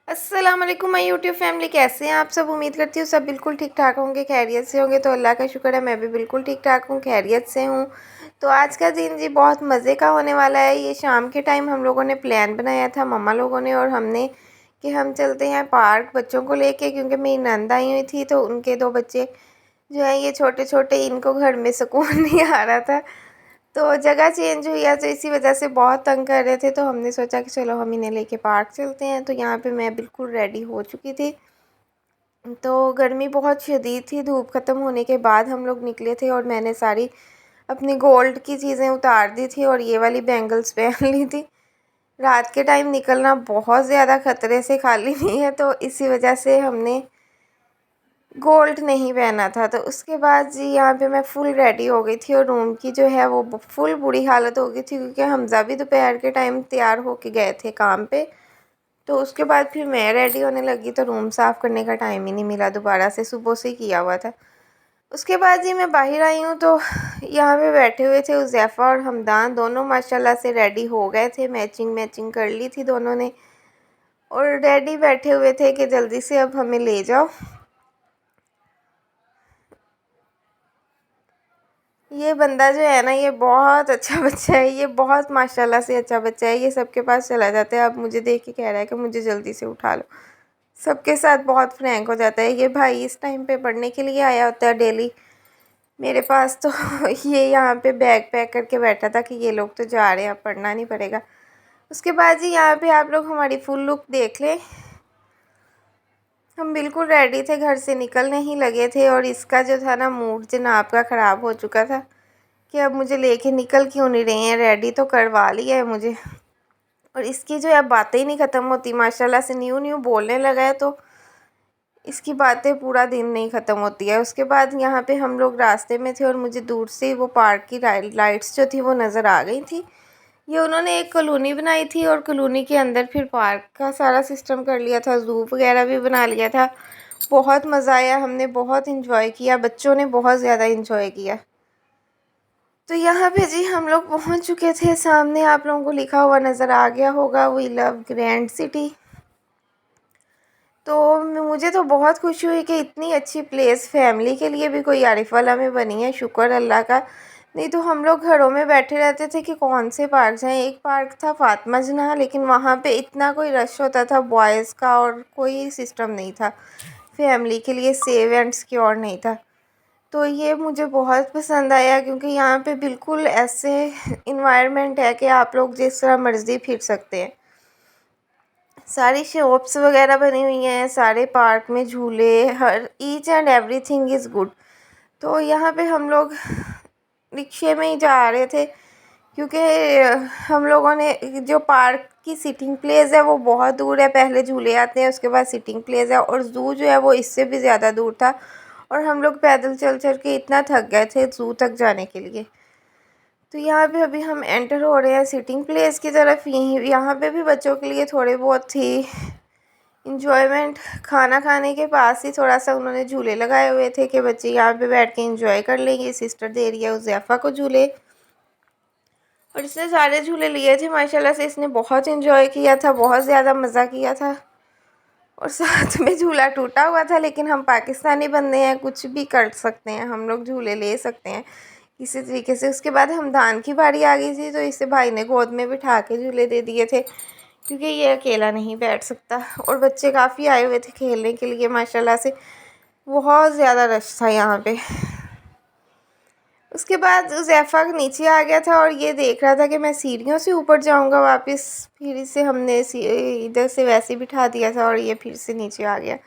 अस्सलाम वालेकुम my YouTube family, कैसे हैं आप सब। उम्मीद करती हूँ सब बिल्कुल ठीक ठाक होंगे, खैरियत से होंगे। तो अल्लाह का शुक्र है मैं भी बिल्कुल ठीक ठाक हूँ, खैरियत से हूँ। तो आज का दिन जी बहुत मज़े का होने वाला है। ये शाम के टाइम हम लोगों ने प्लान बनाया था, मम्मा लोगों ने और हमने, कि हम चलते हैं पार्क बच्चों को लेके, क्योंकि मेरी नंद आई हुई थी तो उनके 2 बच्चे जो है ये छोटे छोटे, इनको घर में सुकून नहीं आ रहा था। तो जगह चेंज हुई है तो इसी वजह से बहुत तंग कर रहे थे। तो हमने सोचा कि चलो हम इन्हें लेके पार्क चलते हैं। तो यहाँ पे मैं बिल्कुल रेडी हो चुकी थी। तो गर्मी बहुत शदीद थी, धूप ख़त्म होने के बाद हम लोग निकले थे और मैंने सारी अपनी गोल्ड की चीज़ें उतार दी थी और ये वाली बैंगल्स पहन ली थी। रात के टाइम निकलना बहुत ज़्यादा ख़तरे से खाली नहीं है, तो इसी वजह से हमने गोल्ड नहीं पहना था। तो उसके बाद जी यहाँ पे मैं फ़ुल रेडी हो गई थी और रूम की जो है वो फुल बुरी हालत हो गई थी, क्योंकि हमज़ा भी दोपहर के टाइम तैयार होके गए थे काम पे। तो उसके बाद फिर मैं रेडी होने लगी तो रूम साफ़ करने का टाइम ही नहीं मिला, दोबारा से सुबह से किया हुआ था। उसके बाद जी मैं बाहर आई हूँ तो यहाँ पे बैठे हुए थे उज़ैफ़ा और हमदान, दोनों माशाल्लाह से रेडी हो गए थे, मैचिंग मैचिंग कर ली थी दोनों ने। और डैडी बैठे हुए थे कि जल्दी से अब हमें ले जाओ। ये बंदा जो है ना, ये बहुत अच्छा बच्चा है, ये बहुत माशाल्लाह से अच्छा बच्चा है। ये सबके पास चला जाता है, अब मुझे देख के कह रहा है कि मुझे जल्दी से उठा लो। सबके साथ बहुत फ्रैंक हो जाता है। ये भाई इस टाइम पे पढ़ने के लिए आया होता है डेली मेरे पास। तो ये यहाँ पे बैग पैक करके बैठा था कि ये लोग तो जा रहे हैं, अब पढ़ना नहीं पड़ेगा। उसके बाद जी यहाँ पे आप लोग हमारी फुल लुक देख लें। हम बिल्कुल रेडी थे, घर से निकलने ही लगे थे और इसका जो था ना मूड जनाब का ख़राब हो चुका था कि अब मुझे लेके निकल क्यों नहीं रही हैं। रेडी तो करवा लिया है मुझे, और इसकी जो है बातें ही नहीं ख़त्म होती। माशाल्लाह से न्यू न्यू बोलने लगा है तो इसकी बातें पूरा दिन नहीं ख़त्म होती है। उसके बाद यहाँ पे हम लोग रास्ते में थे और मुझे दूर से वो पार्क की लाइट्स जो थी वो नज़र आ गई थी। ये उन्होंने एक कॉलोनी बनाई थी और कॉलोनी के अंदर फिर पार्क का सारा सिस्टम कर लिया था, ज़ू वगैरह भी बना लिया था। बहुत मज़ा आया, हमने बहुत इंजॉय किया, बच्चों ने बहुत ज़्यादा इंजॉय किया। तो यहाँ पे जी हम लोग पहुँच चुके थे। सामने आप लोगों को लिखा हुआ नज़र आ गया होगा, वी लव ग्रैंड सिटी। तो मुझे तो बहुत खुशी हुई कि इतनी अच्छी प्लेस फैमिली के लिए भी कोई आरिफ वाला में बनी है, शुक्र अल्लाह का। नहीं तो हम लोग घरों में बैठे रहते थे कि कौन से पार्क जाएं। एक पार्क था फातिमा जनाह, लेकिन वहाँ पे इतना कोई रश होता था बॉयज़ का और कोई सिस्टम नहीं था, फैमिली के लिए सेव एंड सिक्योर नहीं था। तो ये मुझे बहुत पसंद आया, क्योंकि यहाँ पे बिल्कुल ऐसे इन्वायरमेंट है कि आप लोग जिस तरह मर्ज़ी फिर सकते हैं। सारी शॉप्स वगैरह बनी हुई हैं, सारे पार्क में झूले, हर each and everything is good. तो यहाँ पे हम लोग रिक्शे में ही जा रहे थे, क्योंकि हम लोगों ने जो पार्क की सिटिंग प्लेस है वो बहुत दूर है। पहले झूले आते हैं, उसके बाद सिटिंग प्लेस है, और ज़ू जो है वो इससे भी ज़्यादा दूर था। और हम लोग पैदल चल चल के इतना थक गए थे ज़ू तक जाने के लिए। तो यहाँ पे अभी हम एंटर हो रहे हैं सिटिंग प्लेस की तरफ। यहीं यहाँ पे भी बच्चों के लिए थोड़े बहुत थी इंजॉयमेंट। खाना खाने के पास ही थोड़ा सा उन्होंने झूले लगाए हुए थे कि बच्चे यहाँ पे बैठ के इंजॉय कर लेंगे। सिस्टर दे रही है उज़ैफ़ा को झूले, और इसने सारे झूले लिए थे माशाल्लाह से। इसने बहुत इंजॉय किया था, बहुत ज़्यादा मज़ा किया था। और साथ में झूला टूटा हुआ था, लेकिन हम पाकिस्तानी बंदे हैं, कुछ भी कर सकते हैं, हम लोग झूले ले सकते हैं किसी तरीके से। उसके बाद हमदान की बारी आ गई थी, तो इसे भाई ने गोद में बिठा के झूले दे दिए थे, क्योंकि ये अकेला नहीं बैठ सकता। और बच्चे काफ़ी आए हुए थे खेलने के लिए माशाल्लाह से, बहुत ज़्यादा रश था यहाँ पे। उसके बाद ज़ैफ़ा नीचे आ गया था और ये देख रहा था कि मैं सीढ़ियों से ऊपर जाऊंगा वापस। फिर इसे हमने इधर से वैसे बिठा दिया था और ये फिर से नीचे आ गया।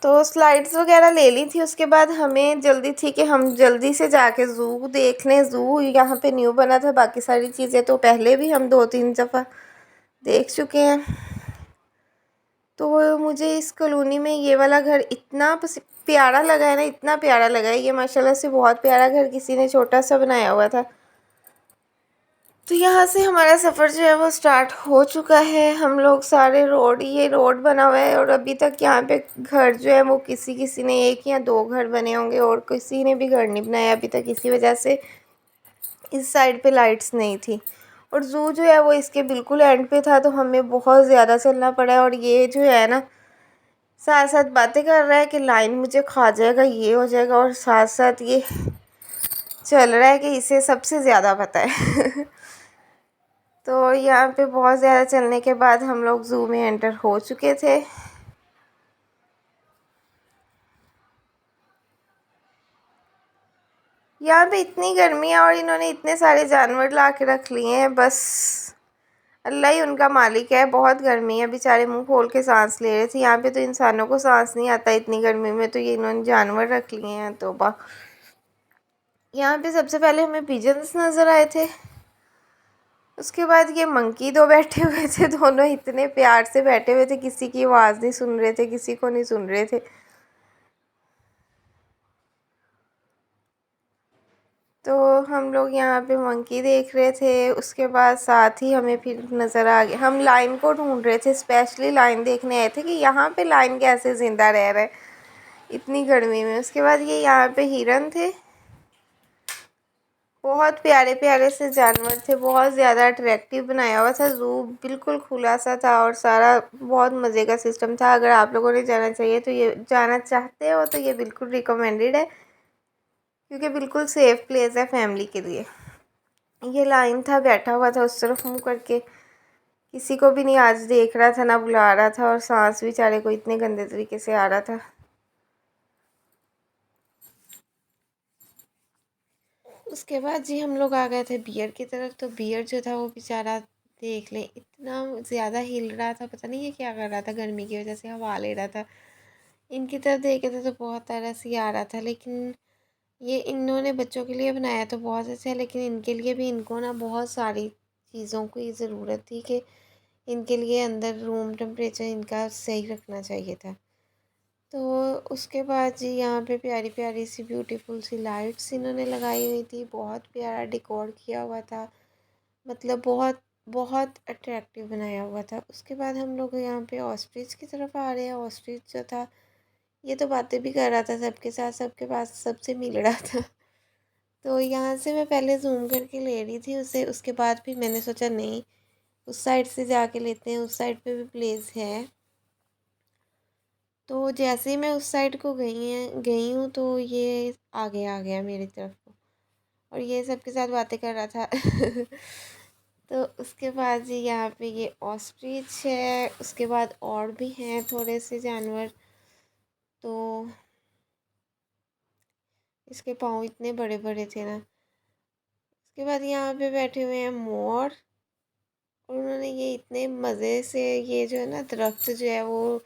तो स्लाइड्स वगैरह ले ली थी। उसके बाद हमें जल्दी थी कि हम जल्दी से जाके ज़ू देख लें। ज़ू यहाँ पे न्यू बना था, बाकी सारी चीज़ें तो पहले भी हम 2-3 दफ़ा देख चुके हैं। तो मुझे इस कॉलोनी में ये वाला घर इतना प्यारा लगा है ना, इतना प्यारा लगा है ये माशाल्लाह से। बहुत प्यारा घर किसी ने छोटा सा बनाया हुआ था। तो यहाँ से हमारा सफ़र जो है वो स्टार्ट हो चुका है। हम लोग सारे रोड, ये रोड बना हुआ है और अभी तक यहाँ पे घर जो है वो किसी किसी ने 1 या 2 घर बने होंगे, और किसी ने भी घर नहीं बनाया अभी तक। इसी वजह से इस साइड पे लाइट्स नहीं थी। और ज़ू जो है वो इसके बिल्कुल एंड पे था, तो हमें बहुत ज़्यादा चलना पड़ा। और ये जो है ना साथ साथ बातें कर रहा है कि लाइन मुझे खा जाएगा, ये हो जाएगा, और साथ साथ ये चल रहा है कि इसे सबसे ज़्यादा पता है। तो यहाँ पे बहुत ज़्यादा चलने के बाद हम लोग ज़ू में एंटर हो चुके थे। यहाँ पे इतनी गर्मी है और इन्होंने इतने सारे जानवर ला के रख लिए हैं, बस अल्लाह ही उनका मालिक है। बहुत गर्मी है, बेचारे मुंह खोल के सांस ले रहे थे। यहाँ पे तो इंसानों को सांस नहीं आता इतनी गर्मी में, तो ये इन्होंने जानवर रख लिए हैं। तौबा। यहाँ पे सबसे पहले हमें पिजन्स नज़र आए थे, उसके बाद ये मंकी दो बैठे हुए थे। दोनों इतने प्यार से बैठे हुए थे, किसी की आवाज़ नहीं सुन रहे थे, किसी को नहीं सुन रहे थे। तो हम लोग यहाँ पे मंकी देख रहे थे। उसके बाद साथ ही हमें फिर नज़र आ गया, हम लाइन को ढूंढ रहे थे, स्पेशली लाइन देखने आए थे कि यहाँ पे लाइन कैसे ज़िंदा रह रहा है इतनी गर्मी में। उसके बाद ये यहाँ पे हिरन थे, बहुत प्यारे प्यारे से जानवर थे, बहुत ज़्यादा अट्रैक्टिव बनाया हुआ था। ज़ू बिल्कुल खुला सा था और सारा बहुत मज़े का सिस्टम था। अगर आप लोगों ने जाना चाहिए तो ये जाना चाहते हो तो ये बिल्कुल रिकमेंडेड है, क्योंकि बिल्कुल सेफ़ प्लेस है फैमिली के लिए। ये लाइन था, बैठा हुआ था उस तरफ मुँह करके, किसी को भी नहीं आज देख रहा था, ना बुला रहा था, और सांस बेचारे को इतने गंदे तरीके से आ रहा था। उसके बाद जी हम लोग आ गए थे बियर की तरफ। तो बियर जो था वो बेचारा देख ले इतना ज़्यादा हिल रहा था, पता नहीं ये क्या कर रहा था, गर्मी की वजह से हवा ले रहा था। इनकी तरफ देखे थे तो बहुत तरस ही आ रहा था, लेकिन ये इन्होंने बच्चों के लिए बनाया तो बहुत अच्छा है, लेकिन इनके लिए भी इनको ना बहुत सारी चीज़ों की ज़रूरत थी कि इनके लिए अंदर रूम टेम्परेचर इनका सही रखना चाहिए था। तो उसके बाद जी यहाँ पे प्यारी प्यारी सी ब्यूटीफुल सी लाइट्स इन्होंने लगाई हुई थी, बहुत प्यारा डेकोर किया हुआ था, मतलब बहुत बहुत अट्रैक्टिव बनाया हुआ था। उसके बाद हम लोग यहाँ पे ऑस्ट्रिच की तरफ आ रहे हैं। ऑस्ट्रिच जो था ये तो बातें भी कर रहा था सबके साथ, सबके पास सबसे मिल रहा था। तो यहाँ से मैं पहले जूम करके ले रही थी उसे, उसके बाद फिर मैंने सोचा नहीं उस साइड से जाके लेते हैं, उस साइड पे भी प्लेस है। तो जैसे ही मैं उस साइड को गई हूँ तो ये आ गया मेरी तरफ को, और ये सबके साथ बातें कर रहा था। तो उसके बाद जी यहाँ पे ये ऑस्ट्रिच है। उसके बाद और भी हैं थोड़े से जानवर। तो इसके पाँव इतने बड़े बड़े थे ना। उसके बाद यहाँ पे बैठे हुए हैं मोर, और उन्होंने ये इतने मज़े से ये जो है ना दरख्त जो है वो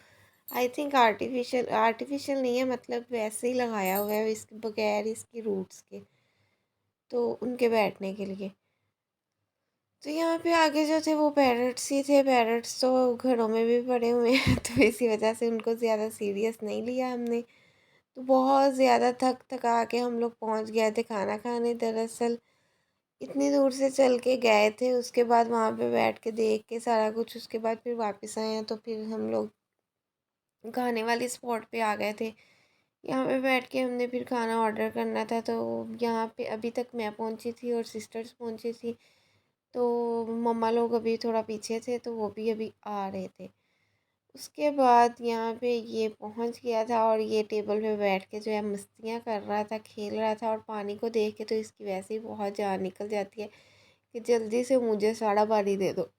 आई थिंक आर्टिफिशियल नहीं है, मतलब वैसे ही लगाया हुआ है इसके बगैर इसकी रूट्स के, तो उनके बैठने के लिए। तो यहाँ पे आगे जो थे वो पैरट्स ही थे। पैरट्स तो घरों में भी पड़े हुए हैं, तो इसी वजह से उनको ज़्यादा सीरियस नहीं लिया हमने। तो बहुत ज़्यादा थक थका के हम लोग पहुँच गए थे खाना खाने। दरअसल इतनी दूर से चल के गए थे, उसके बाद वहाँ पे बैठ के देख के सारा कुछ, उसके बाद फिर वापस आए हैं। तो फिर हम लोग खाने वाली स्पॉट पे आ गए थे। यहाँ पे बैठ के हमने फिर खाना ऑर्डर करना था। तो यहाँ पे अभी तक मैं पहुँची थी और सिस्टर्स पहुँची थी, तो मम्मा लोग अभी थोड़ा पीछे थे, तो वो भी अभी आ रहे थे। उसके बाद यहाँ पे ये पहुँच गया था और ये टेबल पे बैठ के जो है मस्तियाँ कर रहा था, खेल रहा था। और पानी को देख के तो इसकी वैसे ही बहुत जान निकल जाती है कि जल्दी से मुझे सारा पानी दे दो।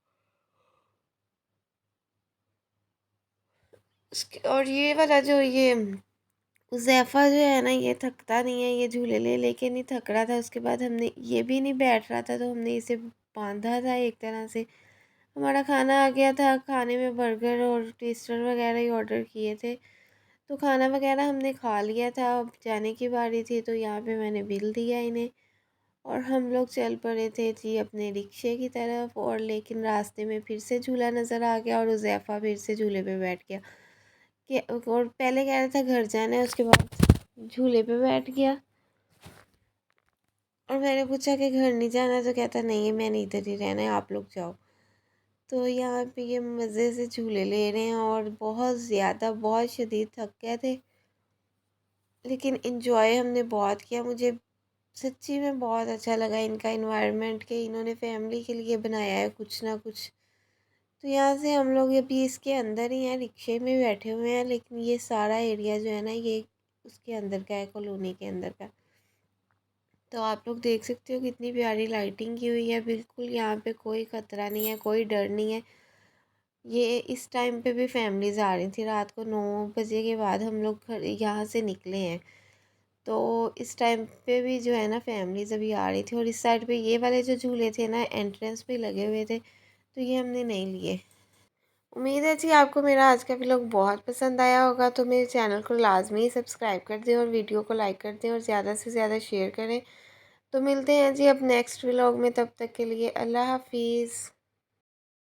उसके और ये वाला जो ये हुज़ैफ़ा जो है ना, ये थकता नहीं है, ये झूले ले लेके नहीं थक रहा था। उसके बाद हमने ये भी नहीं बैठ रहा था, तो हमने इसे बांधा था एक तरह से। हमारा खाना आ गया था, खाने में बर्गर और टेस्टर वगैरह ही ऑर्डर किए थे। तो खाना वगैरह हमने खा लिया था, अब जाने की बारी थी। तो यहाँ पे मैंने बिल दिया इन्हें और हम लोग चल पड़े थे जी अपने रिक्शे की तरफ। और लेकिन रास्ते में फिर से झूला नज़र आ गया और हुज़ैफ़ा फिर से झूले पे बैठ गया कि, और पहले कह रहा था घर जाना है, उसके बाद झूले पे बैठ गया। और मैंने पूछा कि घर नहीं जाना, तो कहता नहीं है मैंने इधर ही रहना है, आप लोग जाओ। तो यहाँ पे ये मज़े से झूले ले रहे हैं और बहुत ज़्यादा बहुत शदीद थक गए थे, लेकिन इन्जॉय हमने बहुत किया। मुझे सच्ची में बहुत अच्छा लगा इनका इन्वायरमेंट के इन्होंने फैमिली के लिए बनाया है कुछ ना कुछ। तो यहाँ से हम लोग अभी इसके अंदर ही हैं, रिक्शे में बैठे हुए हैं, लेकिन ये सारा एरिया जो है ना ये उसके अंदर का है, कॉलोनी के अंदर का। तो आप लोग देख सकते हो कितनी प्यारी लाइटिंग की हुई है, बिल्कुल यहाँ पे कोई खतरा नहीं है, कोई डर नहीं है। ये इस टाइम पे भी फैमिलीज आ रही थी, रात को 9 बजे के बाद हम लोग घर यहाँ से निकले हैं। तो इस टाइम पे भी जो है ना फैमिलीज अभी आ रही थी, और इस साइड पे ये वाले जो झूले थे ना एंट्रेंस पे लगे हुए थे, तो ये हमने नहीं लिए। उम्मीद है जी आपको मेरा आज का व्लॉग बहुत पसंद आया होगा, तो मेरे चैनल को लाजमी सब्सक्राइब कर दें और वीडियो को लाइक कर दें और ज़्यादा से ज़्यादा शेयर करें। तो मिलते हैं जी अब नेक्स्ट व्लॉग में, तब तक के लिए अल्लाह हाफिज़।